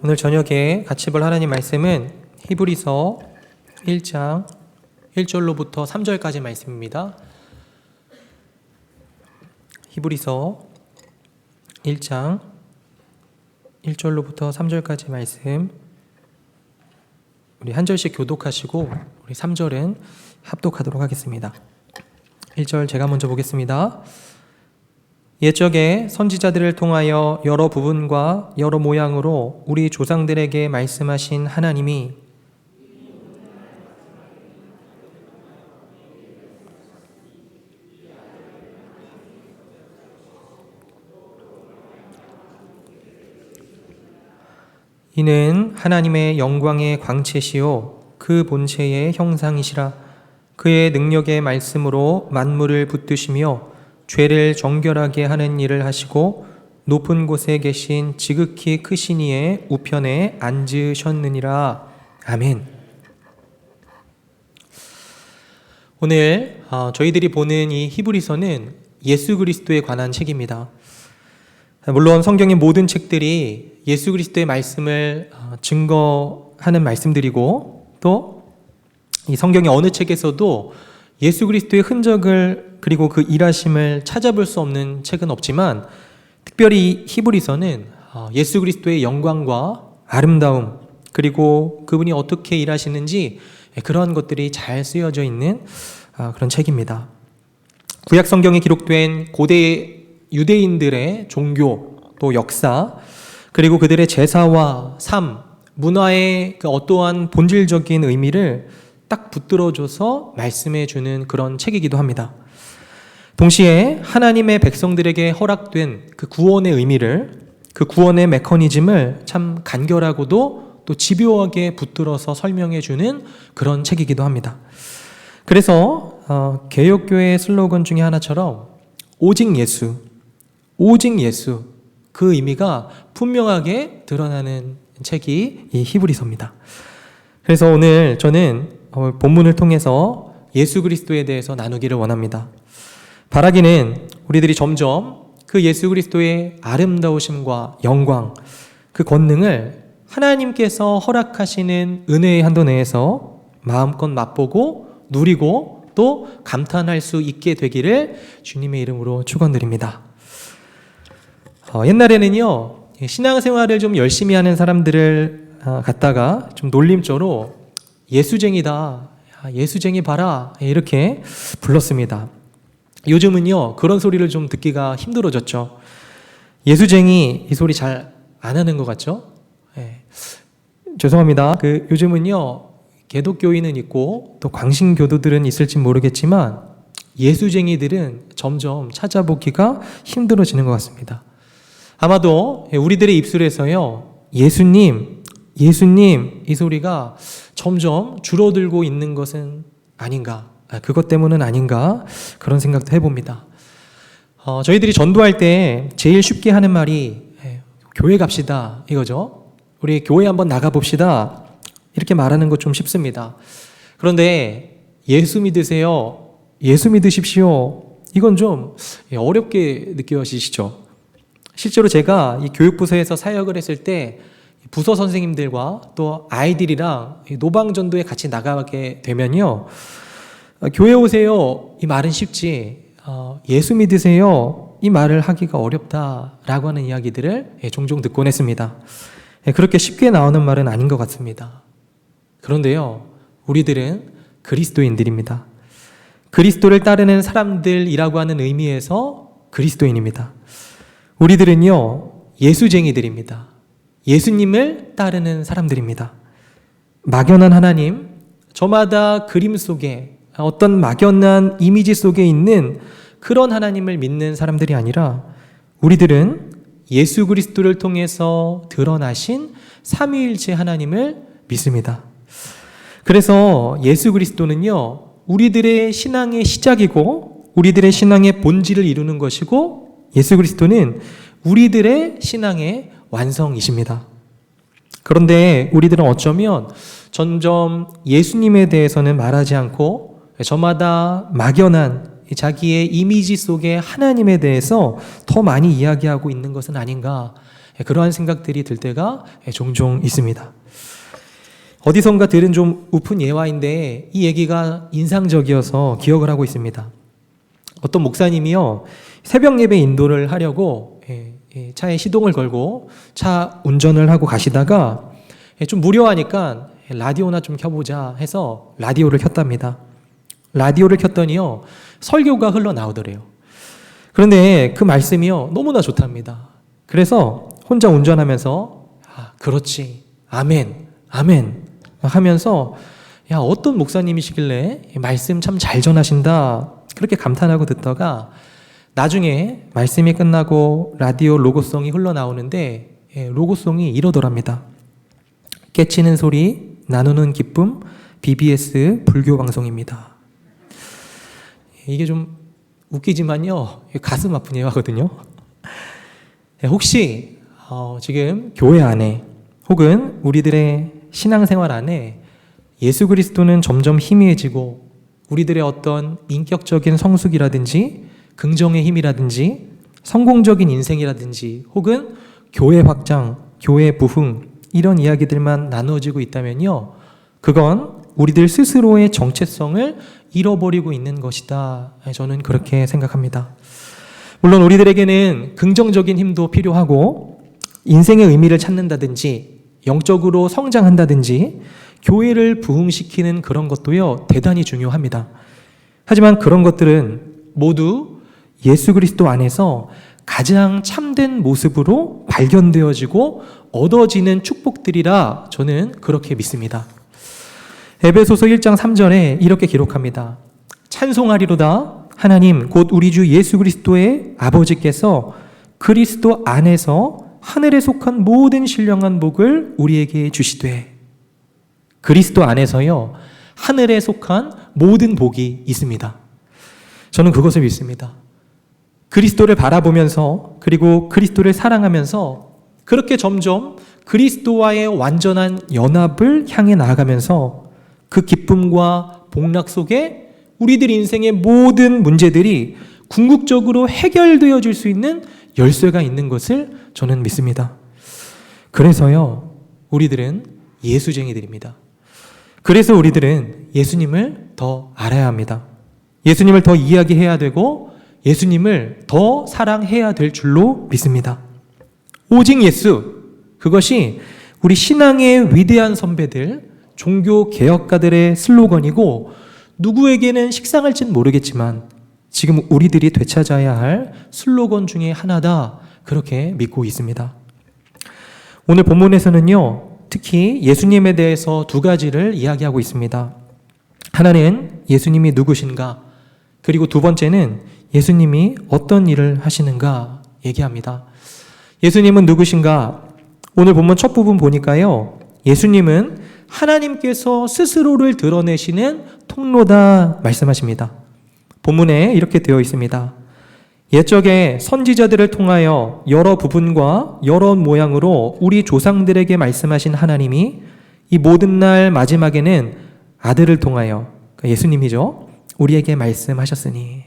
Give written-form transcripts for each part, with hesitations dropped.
오늘 저녁에 같이 볼 하나님 말씀은 히브리서 1장 1절로부터 3절까지 말씀입니다. 히브리서 1장 1절로부터 3절까지 말씀, 우리 한 절씩 교독하시고 우리 3절은 합독하도록 하겠습니다. 1절 제가 먼저 보겠습니다. 옛적에 선지자들을 통하여 여러 부분과 여러 모양으로 우리 조상들에게 말씀하신 하나님이 이는 하나님의 영광의 광채시요 그 본체의 형상이시라. 그의 능력의 말씀으로 만물을 붙드시며 죄를 정결하게 하는 일을 하시고 높은 곳에 계신 지극히 크신 이의 우편에 앉으셨느니라. 아멘. 오늘 저희들이 보는 이 히브리서는 예수 그리스도에 관한 책입니다. 물론 성경의 모든 책들이 예수 그리스도의 말씀을 증거하는 말씀들이고, 또 이 성경의 어느 책에서도 예수 그리스도의 흔적을 그리고 그 일하심을 찾아볼 수 없는 책은 없지만, 특별히 히브리서는 예수 그리스도의 영광과 아름다움, 그리고 그분이 어떻게 일하시는지 그런 것들이 잘 쓰여져 있는 그런 책입니다. 구약 성경에 기록된 고대 유대인들의 종교, 또 역사, 그리고 그들의 제사와 삶, 문화의 그 어떠한 본질적인 의미를 딱 붙들어줘서 말씀해주는 그런 책이기도 합니다. 동시에 하나님의 백성들에게 허락된 그 구원의 의미를, 그 구원의 메커니즘을 참 간결하고도 또 집요하게 붙들어서 설명해주는 그런 책이기도 합니다. 그래서 개혁교회의 슬로건 중에 하나처럼 오직 예수, 오직 예수, 그 의미가 분명하게 드러나는 책이 이 히브리서입니다. 그래서 오늘 저는 본문을 통해서 예수 그리스도에 대해서 나누기를 원합니다. 바라기는 우리들이 점점 그 예수 그리스도의 아름다우심과 영광, 그 권능을 하나님께서 허락하시는 은혜의 한도 내에서 마음껏 맛보고 누리고 또 감탄할 수 있게 되기를 주님의 이름으로 축원드립니다. 옛날에는요, 신앙생활을 좀 열심히 하는 사람들을 갖다가 좀 놀림조로 예수쟁이다, 예수쟁이 봐라, 이렇게 불렀습니다. 요즘은요, 그런 소리를 좀 듣기가 힘들어졌죠. 예수쟁이, 이 소리 잘 안 하는 것 같죠? 죄송합니다. 요즘은요, 개독교인은 있고 또 광신교도들은 있을지 모르겠지만 예수쟁이들은 점점 찾아보기가 힘들어지는 것 같습니다. 아마도 우리들의 입술에서요, 예수님, 예수님, 이 소리가 점점 줄어들고 있는 것은 아닌가, 그것 때문은 아닌가, 그런 생각도 해봅니다. 저희들이 전도할 때 제일 쉽게 하는 말이 교회 갑시다, 이거죠. 우리 교회 한번 나가봅시다, 이렇게 말하는 것 좀 쉽습니다. 그런데 예수 믿으세요, 예수 믿으십시오, 이건 좀 어렵게 느껴지시죠? 실제로 제가 이 교육부서에서 사역을 했을 때 부서 선생님들과 또 아이들이랑 노방전도에 같이 나가게 되면요, 교회 오세요, 이 말은 쉽지 예수 믿으세요, 이 말을 하기가 어렵다라고 하는 이야기들을 종종 듣곤 했습니다. 그렇게 쉽게 나오는 말은 아닌 것 같습니다. 그런데요, 우리들은 그리스도인들입니다. 그리스도를 따르는 사람들이라고 하는 의미에서 그리스도인입니다. 우리들은요, 예수쟁이들입니다. 예수님을 따르는 사람들입니다. 막연한 하나님, 저마다 그림 속에 어떤 막연한 이미지 속에 있는 그런 하나님을 믿는 사람들이 아니라, 우리들은 예수 그리스도를 통해서 드러나신 삼위일체 하나님을 믿습니다. 그래서 예수 그리스도는요, 우리들의 신앙의 시작이고 우리들의 신앙의 본질을 이루는 것이고, 예수 그리스도는 우리들의 신앙의 완성이십니다. 그런데 우리들은 어쩌면 점점 예수님에 대해서는 말하지 않고 저마다 막연한 자기의 이미지 속에 하나님에 대해서 더 많이 이야기하고 있는 것은 아닌가, 그러한 생각들이 들 때가 종종 있습니다. 어디선가 들은 좀 우픈 예화인데 이 얘기가 인상적이어서 기억을 하고 있습니다. 어떤 목사님이요, 새벽 예배 인도를 하려고 차에 시동을 걸고 차 운전을 하고 가시다가 좀 무료하니까 라디오나 좀 켜보자 해서 라디오를 켰답니다. 라디오를 켰더니요, 설교가 흘러나오더래요. 그런데 그 말씀이요, 너무나 좋답니다. 그래서 혼자 운전하면서 그렇지, 아멘, 아멘 하면서 어떤 목사님이시길래 말씀 참 잘 전하신다, 그렇게 감탄하고 듣다가 나중에 말씀이 끝나고 라디오 로고송이 흘러나오는데 로고송이 이러더랍니다. 깨치는 소리, 나누는 기쁨, BBS 불교 방송입니다. 이게 좀 웃기지만요, 가슴 아픈 예화거든요. 혹시 지금 교회 안에 혹은 우리들의 신앙생활 안에 예수 그리스도는 점점 희미해지고 우리들의 어떤 인격적인 성숙이라든지 긍정의 힘이라든지 성공적인 인생이라든지 혹은 교회 확장, 교회 부흥, 이런 이야기들만 나누어지고 있다면요, 그건 우리들 스스로의 정체성을 잃어버리고 있는 것이다, 저는 그렇게 생각합니다. 물론 우리들에게는 긍정적인 힘도 필요하고 인생의 의미를 찾는다든지 영적으로 성장한다든지 교회를 부흥시키는 그런 것도요, 대단히 중요합니다. 하지만 그런 것들은 모두 예수 그리스도 안에서 가장 참된 모습으로 발견되어지고 얻어지는 축복들이라 저는 그렇게 믿습니다. 에베소서 1장 3절에 이렇게 기록합니다. 찬송하리로다 하나님 곧 우리 주 예수 그리스도의 아버지께서 그리스도 안에서 하늘에 속한 모든 신령한 복을 우리에게 주시되. 그리스도 안에서요, 하늘에 속한 모든 복이 있습니다. 저는 그것을 믿습니다. 그리스도를 바라보면서 그리고 그리스도를 사랑하면서 그렇게 점점 그리스도와의 완전한 연합을 향해 나아가면서 그 기쁨과 복락 속에 우리들 인생의 모든 문제들이 궁극적으로 해결되어질 수 있는 열쇠가 있는 것을 저는 믿습니다. 그래서요, 우리들은 예수쟁이들입니다. 그래서 우리들은 예수님을 더 알아야 합니다. 예수님을 더 이야기해야 되고 예수님을 더 사랑해야 될 줄로 믿습니다. 오직 예수, 그것이 우리 신앙의 위대한 선배들, 종교 개혁가들의 슬로건이고 누구에게는 식상할지는 모르겠지만 지금 우리들이 되찾아야 할 슬로건 중에 하나다, 그렇게 믿고 있습니다. 오늘 본문에서는요, 특히 예수님에 대해서 두 가지를 이야기하고 있습니다. 하나는 예수님이 누구신가, 그리고 두 번째는 예수님이 어떤 일을 하시는가 얘기합니다. 예수님은 누구신가? 오늘 본문 첫 부분 보니까요, 예수님은 하나님께서 스스로를 드러내시는 통로다 말씀하십니다. 본문에 이렇게 되어 있습니다. 옛적에 선지자들을 통하여 여러 부분과 여러 모양으로 우리 조상들에게 말씀하신 하나님이 이 모든 날 마지막에는 아들을 통하여, 예수님이죠, 우리에게 말씀하셨으니.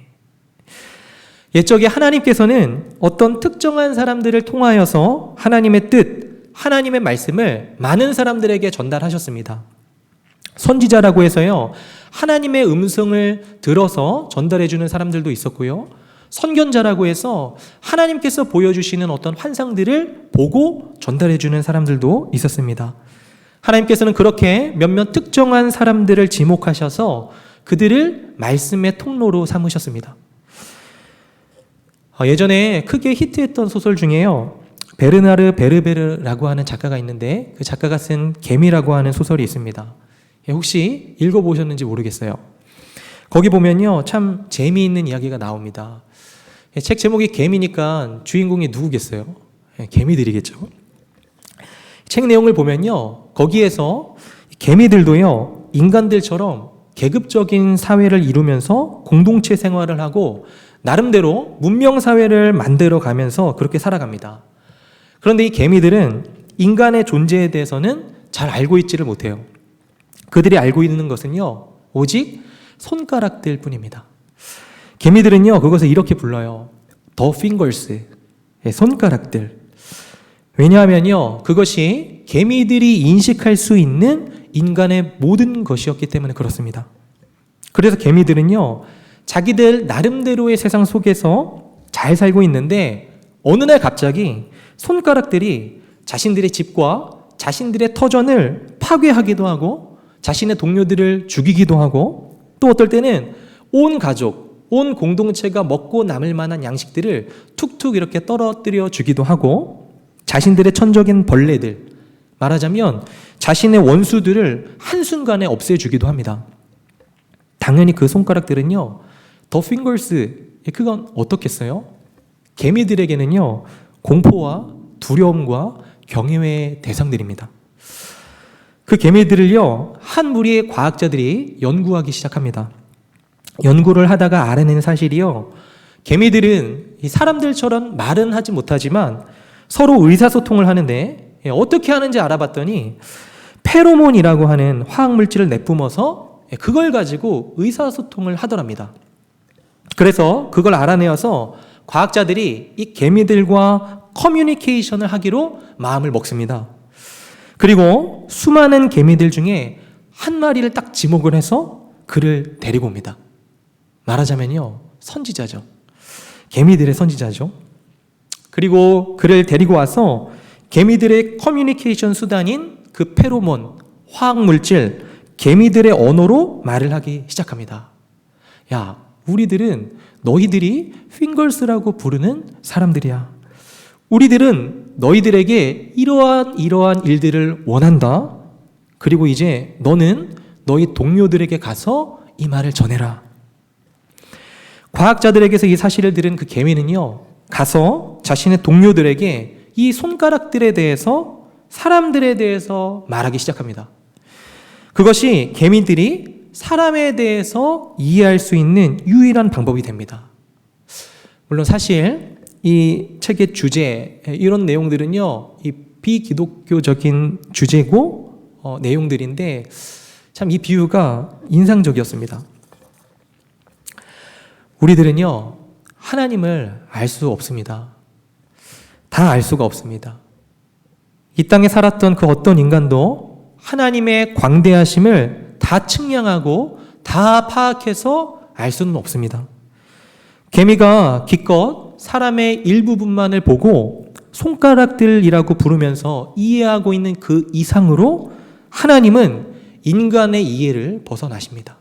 옛적에 하나님께서는 어떤 특정한 사람들을 통하여서 하나님의 뜻, 하나님의 말씀을 많은 사람들에게 전달하셨습니다. 선지자라고 해서요, 하나님의 음성을 들어서 전달해주는 사람들도 있었고요, 선견자라고 해서 하나님께서 보여주시는 어떤 환상들을 보고 전달해주는 사람들도 있었습니다. 하나님께서는 그렇게 몇몇 특정한 사람들을 지목하셔서 그들을 말씀의 통로로 삼으셨습니다. 예전에 크게 히트했던 소설 중에요, 베르나르 베르베르라고 하는 작가가 있는데 그 작가가 쓴 개미라고 하는 소설이 있습니다. 혹시 읽어보셨는지 모르겠어요. 거기 보면요, 참 재미있는 이야기가 나옵니다. 책 제목이 개미니까 주인공이 누구겠어요? 개미들이겠죠. 책 내용을 보면요, 거기에서 개미들도요, 인간들처럼 계급적인 사회를 이루면서 공동체 생활을 하고 나름대로 문명사회를 만들어 가면서 그렇게 살아갑니다. 그런데 이 개미들은 인간의 존재에 대해서는 잘 알고 있지를 못해요. 그들이 알고 있는 것은요, 오직 손가락들 뿐입니다. 개미들은요, 그것을 이렇게 불러요. The fingers, 손가락들. 왜냐하면요, 그것이 개미들이 인식할 수 있는 인간의 모든 것이었기 때문에 그렇습니다. 그래서 개미들은요, 자기들 나름대로의 세상 속에서 잘 살고 있는데 어느 날 갑자기 손가락들이 자신들의 집과 자신들의 터전을 파괴하기도 하고 자신의 동료들을 죽이기도 하고 또 어떨 때는 온 가족, 온 공동체가 먹고 남을 만한 양식들을 툭툭 이렇게 떨어뜨려 주기도 하고 자신들의 천적인 벌레들, 말하자면 자신의 원수들을 한순간에 없애주기도 합니다. 당연히 그 손가락들은요, The fingers, 그건 어떻겠어요? 개미들에게는요, 공포와 두려움과 경외의 대상들입니다. 그 개미들을요, 한 무리의 과학자들이 연구하기 시작합니다. 연구를 하다가 알아낸 사실이요, 개미들은 사람들처럼 말은 하지 못하지만 서로 의사소통을 하는데 어떻게 하는지 알아봤더니 페로몬이라고 하는 화학물질을 내뿜어서 그걸 가지고 의사소통을 하더랍니다. 그래서 그걸 알아내어서 과학자들이 이 개미들과 커뮤니케이션을 하기로 마음을 먹습니다. 그리고 수많은 개미들 중에 한 마리를 딱 지목을 해서 그를 데리고 옵니다. 말하자면요, 선지자죠. 개미들의 선지자죠. 그리고 그를 데리고 와서 개미들의 커뮤니케이션 수단인 그 페로몬, 화학물질, 개미들의 언어로 말을 하기 시작합니다. 야, 우리들은 너희들이 핑거스라고 부르는 사람들이야. 우리들은 너희들에게 이러한 일들을 원한다. 그리고 이제 너는 너희 동료들에게 가서 이 말을 전해라. 과학자들에게서 이 사실을 들은 그 개미는요, 가서 자신의 동료들에게 이 손가락들에 대해서, 사람들에 대해서 말하기 시작합니다. 그것이 개미들이 사람에 대해서 이해할 수 있는 유일한 방법이 됩니다. 물론 사실 이 책의 주제, 이런 내용들은요, 이 비기독교적인 주제고 내용들인데 참 이 비유가 인상적이었습니다. 우리들은요, 하나님을 알 수 없습니다. 다 알 수가 없습니다. 이 땅에 살았던 그 어떤 인간도 하나님의 광대하심을 다 측량하고 다 파악해서 알 수는 없습니다. 개미가 기껏 사람의 일부분만을 보고 손가락들이라고 부르면서 이해하고 있는 그 이상으로 하나님은 인간의 이해를 벗어나십니다.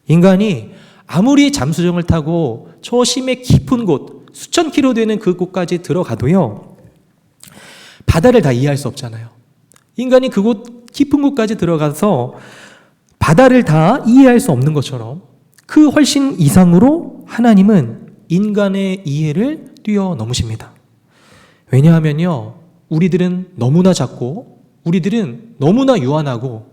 인간이 아무리 잠수정을 타고 저 심해 깊은 곳, 수천 킬로 되는 그 곳까지 들어가도요, 바다를 다 이해할 수 없잖아요. 인간이 그곳 깊은 곳까지 들어가서 바다를 다 이해할 수 없는 것처럼 그 훨씬 이상으로 하나님은 인간의 이해를 뛰어넘으십니다. 왜냐하면요, 우리들은 너무나 작고 우리들은 너무나 유한하고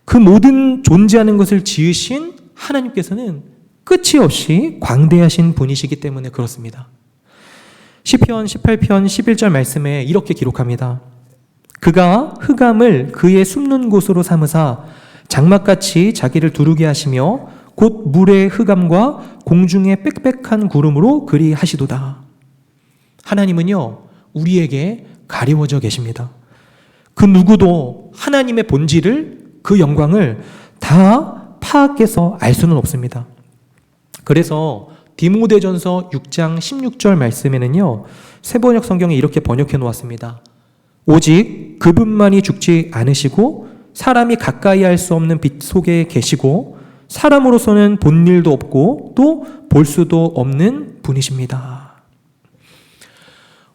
그 모든 존재하는 것을 지으신 하나님께서는 끝이 없이 광대하신 분이시기 때문에 그렇습니다. 시편 18편 11절 말씀에 이렇게 기록합니다. 그가 흑암을 그의 숨는 곳으로 삼으사 장막같이 자기를 두르게 하시며 곧 물의 흑암과 공중의 빽빽한 구름으로 그리 하시도다. 하나님은요, 우리에게 가리워져 계십니다. 그 누구도 하나님의 본질을, 그 영광을 다 파악해서 알 수는 없습니다. 그래서 디모데전서 6장 16절 말씀에는요, 새번역 성경에 이렇게 번역해 놓았습니다. 오직 그분만이 죽지 않으시고 사람이 가까이 할 수 없는 빛 속에 계시고 사람으로서는 본 일도 없고 또 볼 수도 없는 분이십니다.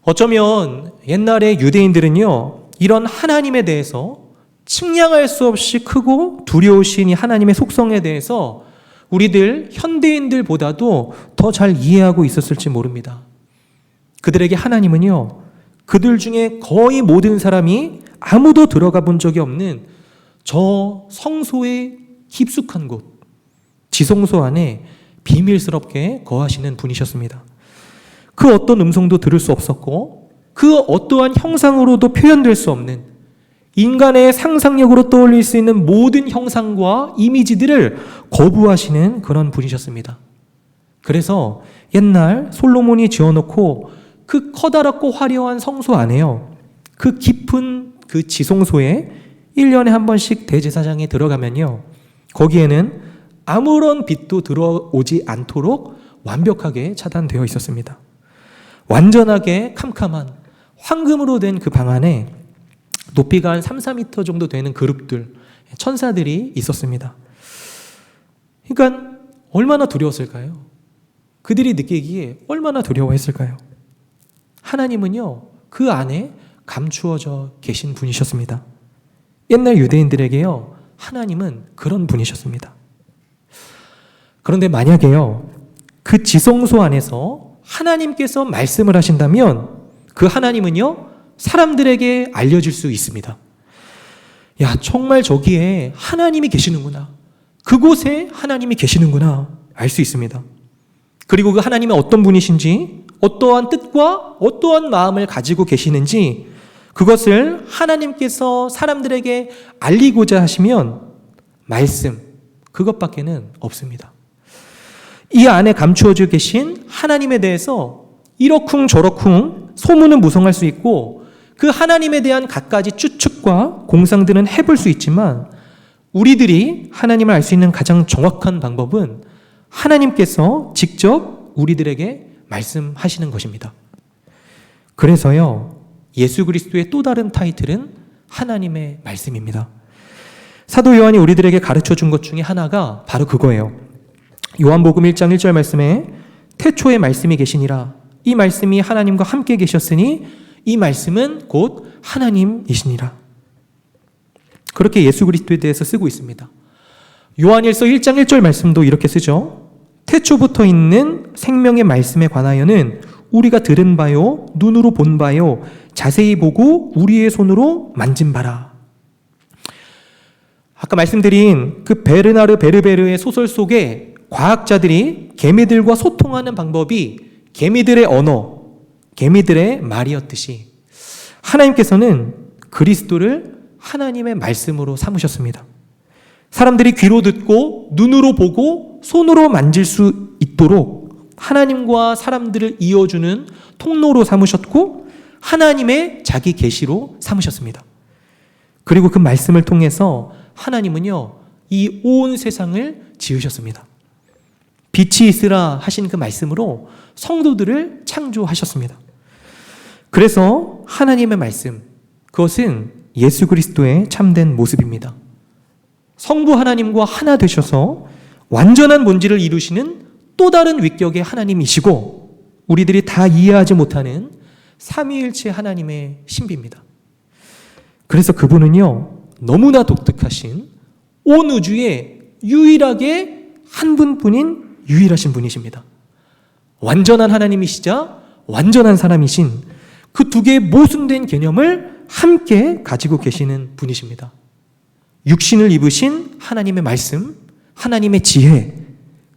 어쩌면 옛날에 유대인들은요, 이런 하나님에 대해서 측량할 수 없이 크고 두려우신 이 하나님의 속성에 대해서 우리들 현대인들보다도 더 잘 이해하고 있었을지 모릅니다. 그들에게 하나님은요, 그들 중에 거의 모든 사람이 아무도 들어가 본 적이 없는 저 성소의 깊숙한 곳, 지성소 안에 비밀스럽게 거하시는 분이셨습니다. 그 어떤 음성도 들을 수 없었고 그 어떠한 형상으로도 표현될 수 없는, 인간의 상상력으로 떠올릴 수 있는 모든 형상과 이미지들을 거부하시는 그런 분이셨습니다. 그래서 옛날 솔로몬이 지어놓고 그 커다랗고 화려한 성소 안에요, 그 깊은 그 지성소에 1년에 한 번씩 대제사장이 들어가면요, 거기에는 아무런 빛도 들어오지 않도록 완벽하게 차단되어 있었습니다. 완전하게 캄캄한 황금으로 된 그 방 안에 높이가 한 3, 4m 정도 되는 그룹들, 천사들이 있었습니다. 그러니까 얼마나 두려웠을까요? 그들이 느끼기에 얼마나 두려워했을까요? 하나님은요, 그 안에 감추어져 계신 분이셨습니다. 옛날 유대인들에게요, 하나님은 그런 분이셨습니다. 그런데 만약에요, 그 지성소 안에서 하나님께서 말씀을 하신다면 그 하나님은요, 사람들에게 알려질 수 있습니다. 야, 정말 저기에 하나님이 계시는구나, 그곳에 하나님이 계시는구나 알 수 있습니다. 그리고 그 하나님은 어떤 분이신지, 어떠한 뜻과 어떠한 마음을 가지고 계시는지, 그것을 하나님께서 사람들에게 알리고자 하시면 말씀, 그것밖에는 없습니다. 이 안에 감추어져 계신 하나님에 대해서 이러쿵 저러쿵 소문은 무성할 수 있고, 그 하나님에 대한 갖가지 추측과 공상들은 해볼 수 있지만, 우리들이 하나님을 알 수 있는 가장 정확한 방법은 하나님께서 직접 우리들에게 말씀하시는 것입니다. 그래서요, 예수 그리스도의 또 다른 타이틀은 하나님의 말씀입니다. 사도 요한이 우리들에게 가르쳐 준 것 중에 하나가 바로 그거예요. 요한복음 1장 1절 말씀에 태초에 말씀이 계시니라, 이 말씀이 하나님과 함께 계셨으니 이 말씀은 곧 하나님이시니라. 그렇게 예수 그리스도에 대해서 쓰고 있습니다. 요한일서 1장 1절 말씀도 이렇게 쓰죠. 태초부터 있는 생명의 말씀에 관하여는 우리가 들은 바요, 눈으로 본 바요, 자세히 보고 우리의 손으로 만진 바라. 아까 말씀드린 그 베르나르 베르베르의 소설 속에 과학자들이 개미들과 소통하는 방법이 개미들의 언어, 개미들의 말이었듯이 하나님께서는 그리스도를 하나님의 말씀으로 삼으셨습니다. 사람들이 귀로 듣고 눈으로 보고 손으로 만질 수 있도록 하나님과 사람들을 이어주는 통로로 삼으셨고, 하나님의 자기 계시로 삼으셨습니다. 그리고 그 말씀을 통해서 하나님은요, 이 온 세상을 지으셨습니다. 빛이 있으라 하신 그 말씀으로 성도들을 창조하셨습니다. 그래서 하나님의 말씀, 그것은 예수 그리스도의 참된 모습입니다. 성부 하나님과 하나 되셔서 완전한 본질을 이루시는 또 다른 위격의 하나님이시고, 우리들이 다 이해하지 못하는 삼위일체 하나님의 신비입니다. 그래서 그분은요, 너무나 독특하신 온 우주에 유일하게 한 분뿐인 유일하신 분이십니다. 완전한 하나님이시자 완전한 사람이신 그 두 개의 모순된 개념을 함께 가지고 계시는 분이십니다. 육신을 입으신 하나님의 말씀, 하나님의 지혜,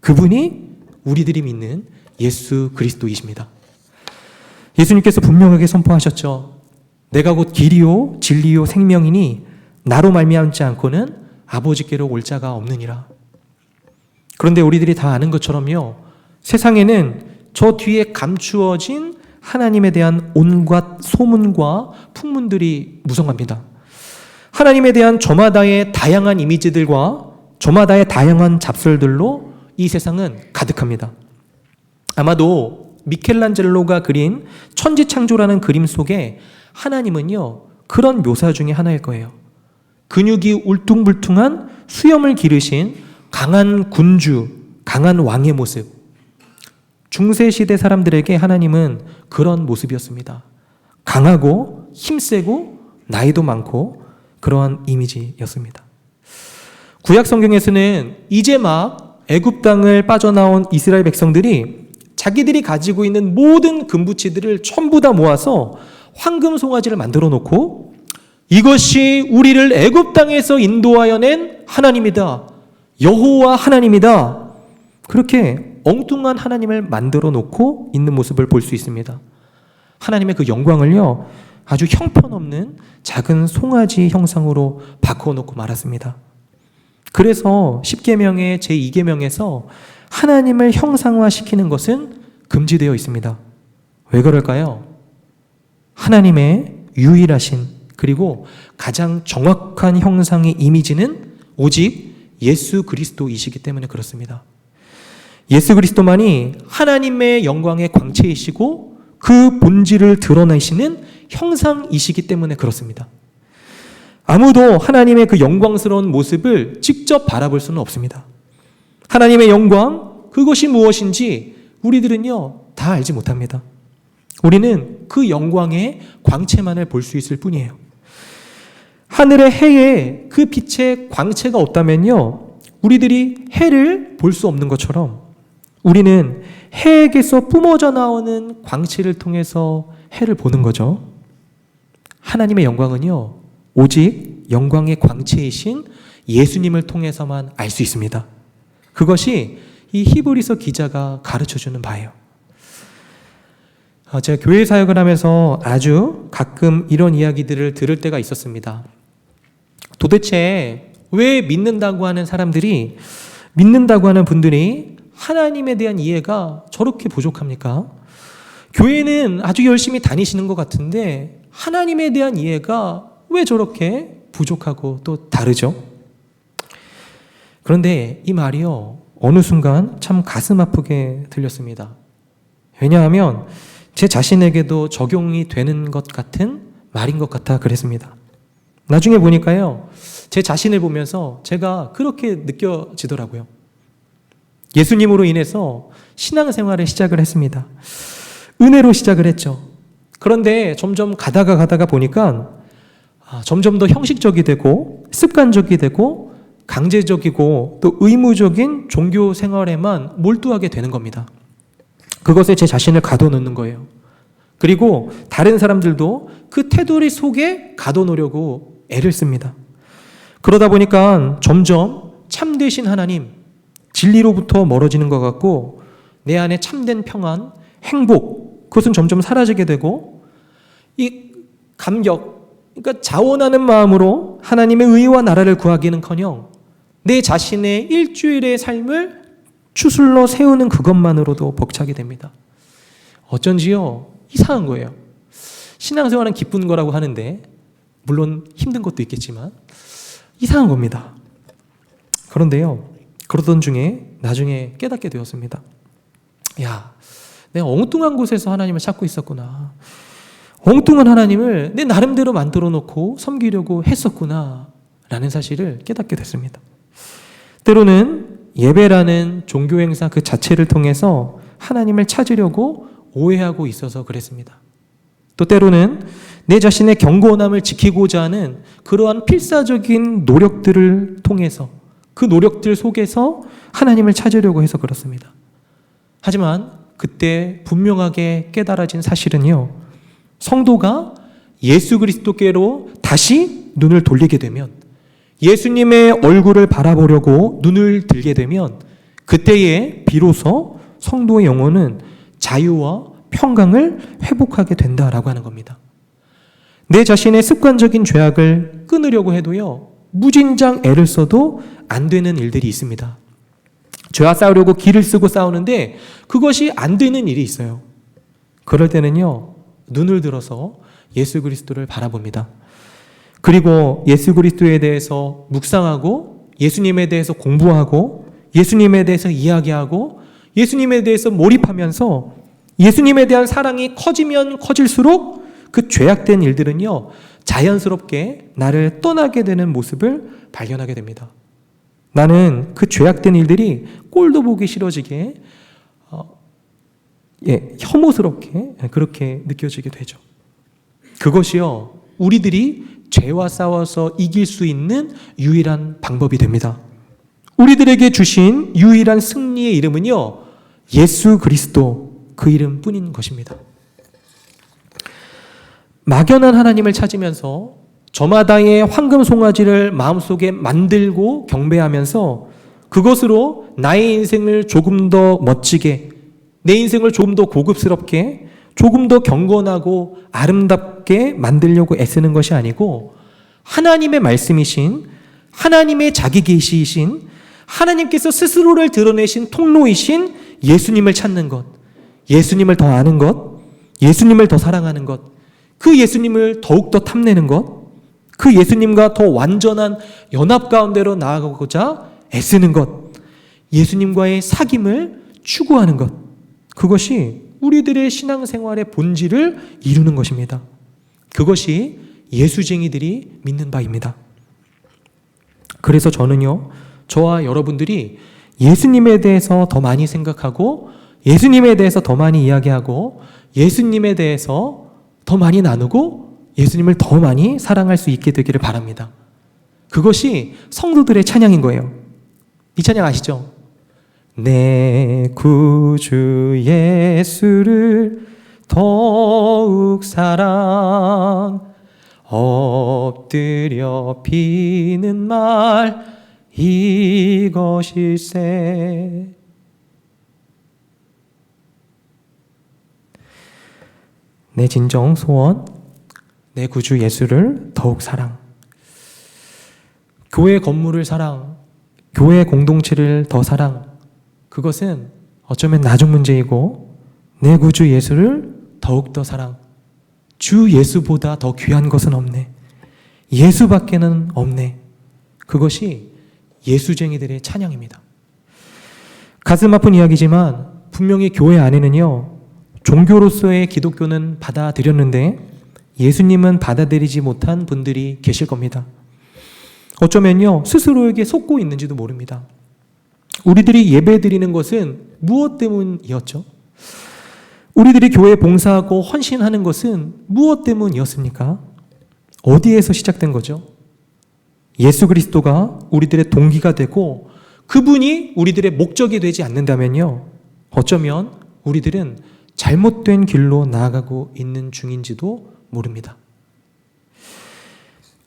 그분이 우리들이 믿는 예수 그리스도이십니다. 예수님께서 분명하게 선포하셨죠. 내가 곧 길이요 진리요 생명이니 나로 말미암지 않고는 아버지께로 올 자가 없느니라. 그런데 우리들이 다 아는 것처럼요, 세상에는 저 뒤에 감추어진 하나님에 대한 온갖 소문과 풍문들이 무성합니다. 하나님에 대한 저마다의 다양한 이미지들과 저마다의 다양한 잡설들로 이 세상은 가득합니다. 아마도 미켈란젤로가 그린 천지창조라는 그림 속에 하나님은요, 그런 묘사 중에 하나일 거예요. 근육이 울퉁불퉁한 수염을 기르신 강한 군주, 강한 왕의 모습. 중세시대 사람들에게 하나님은 그런 모습이었습니다. 강하고 힘세고 나이도 많고 그러한 이미지였습니다. 구약 성경에서는 이제 막 애굽 땅을 빠져나온 이스라엘 백성들이 자기들이 가지고 있는 모든 금부치들을 전부 다 모아서 황금 송아지를 만들어 놓고, 이것이 우리를 애굽 땅에서 인도하여 낸 하나님이다, 여호와 하나님이다, 그렇게 엉뚱한 하나님을 만들어 놓고 있는 모습을 볼 수 있습니다. 하나님의 그 영광을요, 아주 형편없는 작은 송아지 형상으로 바꿔놓고 말았습니다. 그래서 10계명의 제2계명에서 하나님을 형상화시키는 것은 금지되어 있습니다. 왜 그럴까요? 하나님의 유일하신 그리고 가장 정확한 형상의 이미지는 오직 예수 그리스도이시기 때문에 그렇습니다. 예수 그리스도만이 하나님의 영광의 광채이시고 그 본질을 드러내시는 형상이시기 때문에 그렇습니다. 아무도 하나님의 그 영광스러운 모습을 직접 바라볼 수는 없습니다. 하나님의 영광, 그것이 무엇인지 우리들은요, 다 알지 못합니다. 우리는 그 영광의 광채만을 볼 수 있을 뿐이에요. 하늘의 해에 그 빛의 광채가 없다면요, 우리들이 해를 볼 수 없는 것처럼 우리는 해에게서 뿜어져 나오는 광채를 통해서 해를 보는 거죠. 하나님의 영광은요, 오직 영광의 광채이신 예수님을 통해서만 알 수 있습니다. 그것이 이 히브리서 기자가 가르쳐주는 바예요. 제가 교회 사역을 하면서 아주 가끔 이런 이야기들을 들을 때가 있었습니다. 도대체 왜 믿는다고 하는 사람들이, 믿는다고 하는 분들이 하나님에 대한 이해가 저렇게 부족합니까? 교회는 아주 열심히 다니시는 것 같은데 하나님에 대한 이해가 왜 저렇게 부족하고 또 다르죠? 그런데 이 말이요, 어느 순간 참 가슴 아프게 들렸습니다. 왜냐하면 제 자신에게도 적용이 되는 것 같은 말인 것 같아 그랬습니다. 나중에 보니까요, 제 자신을 보면서 제가 그렇게 느껴지더라고요. 예수님으로 인해서 신앙생활을 시작을 했습니다. 은혜로 시작을 했죠. 그런데 점점 가다가 보니까 점점 더 형식적이 되고 습관적이 되고 강제적이고 또 의무적인 종교 생활에만 몰두하게 되는 겁니다. 그것에 제 자신을 가둬놓는 거예요. 그리고 다른 사람들도 그 테두리 속에 가둬놓으려고 애를 씁니다. 그러다 보니까 점점 참되신 하나님, 진리로부터 멀어지는 것 같고 내 안에 참된 평안, 행복, 그것은 점점 사라지게 되고 이 감격, 그러니까 자원하는 마음으로 하나님의 의와 나라를 구하기는커녕 내 자신의 일주일의 삶을 추슬러 세우는 그것만으로도 벅차게 됩니다. 어쩐지요, 이상한 거예요. 신앙생활은 기쁜 거라고 하는데 물론 힘든 것도 있겠지만 이상한 겁니다. 그런데요, 그러던 중에 나중에 깨닫게 되었습니다. 야, 내가 엉뚱한 곳에서 하나님을 찾고 있었구나. 엉뚱한 하나님을 내 나름대로 만들어 놓고 섬기려고 했었구나 라는 사실을 깨닫게 됐습니다. 때로는 예배라는 종교 행사 그 자체를 통해서 하나님을 찾으려고 오해하고 있어서 그랬습니다. 또 때로는 내 자신의 경건함을 지키고자 하는 그러한 필사적인 노력들을 통해서 그 노력들 속에서 하나님을 찾으려고 해서 그렇습니다. 하지만 그때 분명하게 깨달아진 사실은요, 성도가 예수 그리스도께로 다시 눈을 돌리게 되면, 예수님의 얼굴을 바라보려고 눈을 들게 되면 그때에 비로소 성도의 영혼은 자유와 평강을 회복하게 된다라고 하는 겁니다. 내 자신의 습관적인 죄악을 끊으려고 해도요, 무진장 애를 써도 안 되는 일들이 있습니다. 죄와 싸우려고 기를 쓰고 싸우는데 그것이 안 되는 일이 있어요. 그럴 때는요, 눈을 들어서 예수 그리스도를 바라봅니다. 그리고 예수 그리스도에 대해서 묵상하고 예수님에 대해서 공부하고 예수님에 대해서 이야기하고 예수님에 대해서 몰입하면서 예수님에 대한 사랑이 커지면 커질수록 그 죄악된 일들은요, 자연스럽게 나를 떠나게 되는 모습을 발견하게 됩니다. 나는 그 죄악된 일들이 꼴도 보기 싫어지게 혐오스럽게 그렇게 느껴지게 되죠. 그것이요, 우리들이 죄와 싸워서 이길 수 있는 유일한 방법이 됩니다. 우리들에게 주신 유일한 승리의 이름은요, 예수 그리스도, 그 이름뿐인 것입니다. 막연한 하나님을 찾으면서 저마다의 황금 송아지를 마음속에 만들고 경배하면서 그것으로 나의 인생을 조금 더 멋지게, 내 인생을 조금 더 고급스럽게, 조금 더 경건하고 아름답게 만들려고 애쓰는 것이 아니고 하나님의 말씀이신, 하나님의 자기 계시이신, 하나님께서 스스로를 드러내신 통로이신 예수님을 찾는 것, 예수님을 더 아는 것, 예수님을 더 사랑하는 것, 그 예수님을 더욱더 탐내는 것, 그 예수님과 더 완전한 연합 가운데로 나아가고자 애쓰는 것, 예수님과의 사귐을 추구하는 것, 그것이 우리들의 신앙생활의 본질을 이루는 것입니다. 그것이 예수쟁이들이 믿는 바입니다. 그래서 저는요, 저와 여러분들이 예수님에 대해서 더 많이 생각하고 예수님에 대해서 더 많이 이야기하고 예수님에 대해서 더 많이 나누고 예수님을 더 많이 사랑할 수 있게 되기를 바랍니다. 그것이 성도들의 찬양인 거예요. 이 찬양 아시죠? 내 구주 예수를 더욱 사랑 엎드려 비는 말 이것일세. 내 진정 소원, 내 구주 예수를 더욱 사랑. 교회 건물을 사랑, 교회 공동체를 더 사랑. 그것은 어쩌면 나중 문제이고 내 구주 예수를 더욱 더 사랑. 주 예수보다 더 귀한 것은 없네. 예수밖에는 없네. 그것이 예수쟁이들의 찬양입니다. 가슴 아픈 이야기지만 분명히 교회 안에는요, 종교로서의 기독교는 받아들였는데 예수님은 받아들이지 못한 분들이 계실 겁니다. 어쩌면요, 스스로에게 속고 있는지도 모릅니다. 우리들이 예배 드리는 것은 무엇 때문이었죠? 우리들이 교회에 봉사하고 헌신하는 것은 무엇 때문이었습니까? 어디에서 시작된 거죠? 예수 그리스도가 우리들의 동기가 되고 그분이 우리들의 목적이 되지 않는다면요, 어쩌면 우리들은 잘못된 길로 나아가고 있는 중인지도 모릅니다.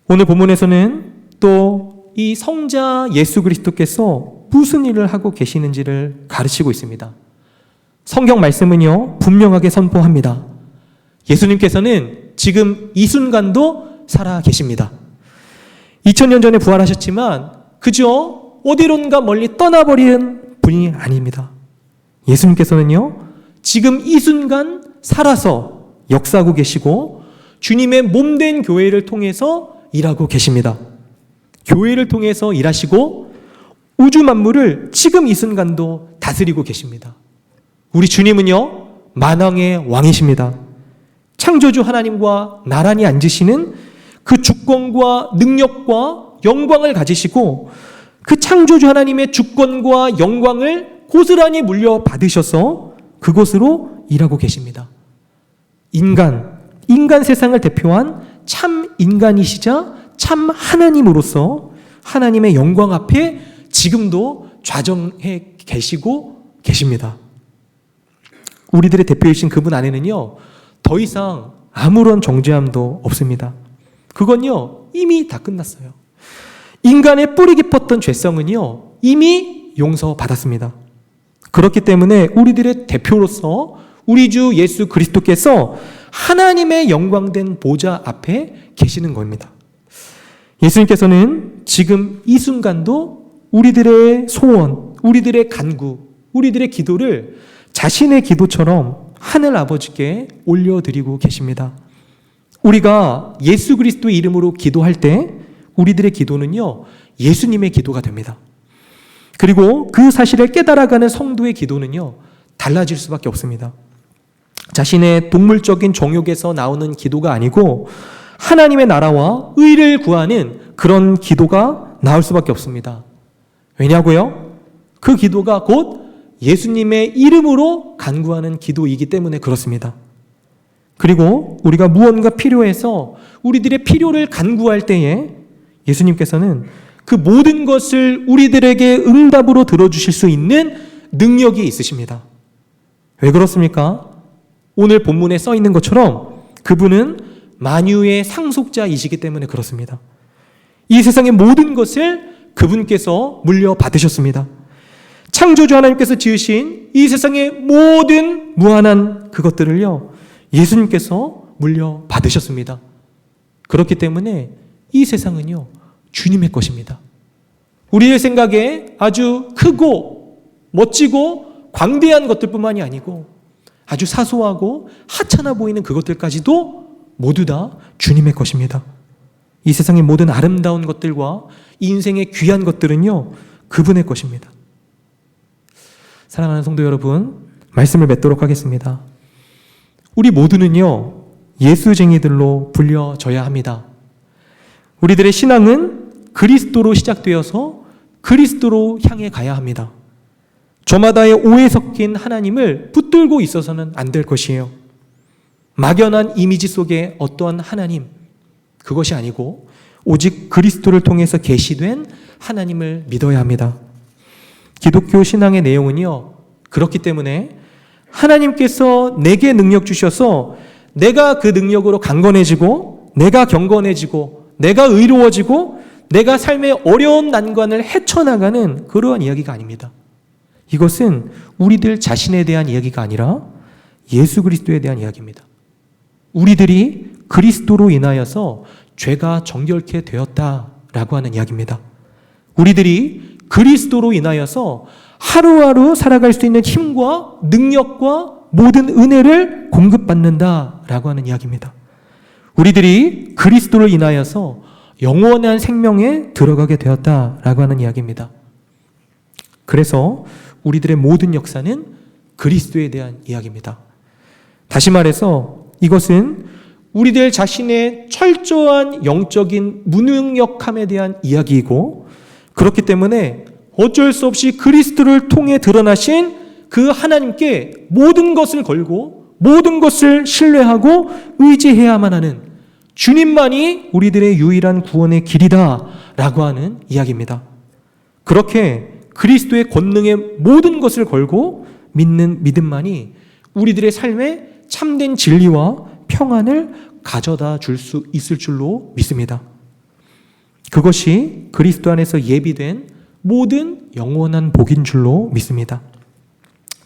오늘 본문에서는 또 이 성자 예수 그리스도께서 무슨 일을 하고 계시는지를 가르치고 있습니다. 성경 말씀은요, 분명하게 선포합니다. 예수님께서는 지금 이 순간도 살아 계십니다. 2000년 전에 부활하셨지만 그저 어디론가 멀리 떠나버린 분이 아닙니다. 예수님께서는요, 지금 이 순간 살아서 역사하고 계시고 주님의 몸된 교회를 통해서 일하고 계십니다. 교회를 통해서 일하시고 우주 만물을 지금 이 순간도 다스리고 계십니다. 우리 주님은요, 만왕의 왕이십니다. 창조주 하나님과 나란히 앉으시는 그 주권과 능력과 영광을 가지시고 그 창조주 하나님의 주권과 영광을 고스란히 물려받으셔서 그곳으로 일하고 계십니다. 인간 세상을 대표한 참 인간이시자 참 하나님으로서 하나님의 영광 앞에 지금도 좌정해 계시고 계십니다. 우리들의 대표이신 그분 안에는요, 더 이상 아무런 정죄함도 없습니다. 그건요, 이미 다 끝났어요. 인간의 뿌리 깊었던 죄성은요, 이미 용서받았습니다. 그렇기 때문에 우리들의 대표로서 우리 주 예수 그리스도께서 하나님의 영광된 보좌 앞에 계시는 겁니다. 예수님께서는 지금 이 순간도 우리들의 소원, 우리들의 간구, 우리들의 기도를 자신의 기도처럼 하늘 아버지께 올려드리고 계십니다. 우리가 예수 그리스도의 이름으로 기도할 때 우리들의 기도는요, 예수님의 기도가 됩니다. 그리고 그 사실을 깨달아가는 성도의 기도는요, 달라질 수밖에 없습니다. 자신의 동물적인 정욕에서 나오는 기도가 아니고 하나님의 나라와 의를 구하는 그런 기도가 나올 수밖에 없습니다. 왜냐고요? 그 기도가 곧 예수님의 이름으로 간구하는 기도이기 때문에 그렇습니다. 그리고 우리가 무언가 필요해서 우리들의 필요를 간구할 때에 예수님께서는 그 모든 것을 우리들에게 응답으로 들어주실 수 있는 능력이 있으십니다. 왜 그렇습니까? 오늘 본문에 써 있는 것처럼 그분은 만유의 상속자이시기 때문에 그렇습니다. 이 세상의 모든 것을 그분께서 물려받으셨습니다. 창조주 하나님께서 지으신 이 세상의 모든 무한한 그것들을요, 예수님께서 물려받으셨습니다. 그렇기 때문에 이 세상은요, 주님의 것입니다. 우리의 생각에 아주 크고 멋지고 광대한 것들뿐만이 아니고 아주 사소하고 하찮아 보이는 그것들까지도 모두 다 주님의 것입니다. 이 세상의 모든 아름다운 것들과 이 인생의 귀한 것들은요, 그분의 것입니다. 사랑하는 성도 여러분, 말씀을 맺도록 하겠습니다. 우리 모두는요, 예수쟁이들로 불려져야 합니다. 우리들의 신앙은 그리스도로 시작되어서 그리스도로 향해 가야 합니다. 저마다의 오해 섞인 하나님을 붙들고 있어서는 안 될 것이에요. 막연한 이미지 속의 어떠한 하나님, 그것이 아니고 오직 그리스도를 통해서 계시된 하나님을 믿어야 합니다. 기독교 신앙의 내용은요, 그렇기 때문에 하나님께서 내게 능력 주셔서 내가 그 능력으로 강건해지고 내가 경건해지고 내가 의로워지고 내가 삶의 어려운 난관을 헤쳐나가는 그러한 이야기가 아닙니다. 이것은 우리들 자신에 대한 이야기가 아니라 예수 그리스도에 대한 이야기입니다. 우리들이 그리스도로 인하여서 죄가 정결케 되었다라고 하는 이야기입니다. 우리들이 그리스도로 인하여서 하루하루 살아갈 수 있는 힘과 능력과 모든 은혜를 공급받는다라고 하는 이야기입니다. 우리들이 그리스도를 인하여서 영원한 생명에 들어가게 되었다라고 하는 이야기입니다. 그래서 우리들의 모든 역사는 그리스도에 대한 이야기입니다. 다시 말해서 이것은 우리들 자신의 철저한 영적인 무능력함에 대한 이야기이고, 그렇기 때문에 어쩔 수 없이 그리스도를 통해 드러나신 그 하나님께 모든 것을 걸고 모든 것을 신뢰하고 의지해야만 하는 주님만이 우리들의 유일한 구원의 길이다라고 하는 이야기입니다. 그렇게 그리스도의 권능에 모든 것을 걸고 믿는 믿음만이 우리들의 삶에 참된 진리와 평안을 가져다 줄 수 있을 줄로 믿습니다. 그것이 그리스도 안에서 예비된 모든 영원한 복인 줄로 믿습니다.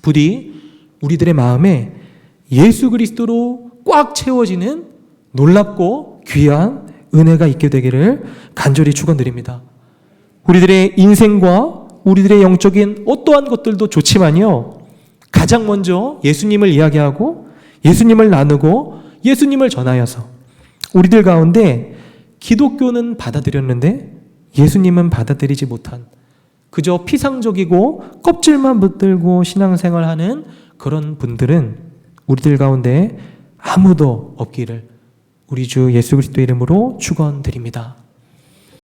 부디 우리들의 마음에 예수 그리스도로 꽉 채워지는 놀랍고 귀한 은혜가 있게 되기를 간절히 축원드립니다. 우리들의 인생과 우리들의 영적인 어떠한 것들도 좋지만요, 가장 먼저 예수님을 이야기하고 예수님을 나누고 예수님을 전하여서 우리들 가운데 기독교는 받아들였는데 예수님은 받아들이지 못한, 그저 피상적이고 껍질만 붙들고 신앙생활하는 그런 분들은 우리들 가운데 아무도 없기를 우리 주 예수 그리스도의 이름으로 축원드립니다.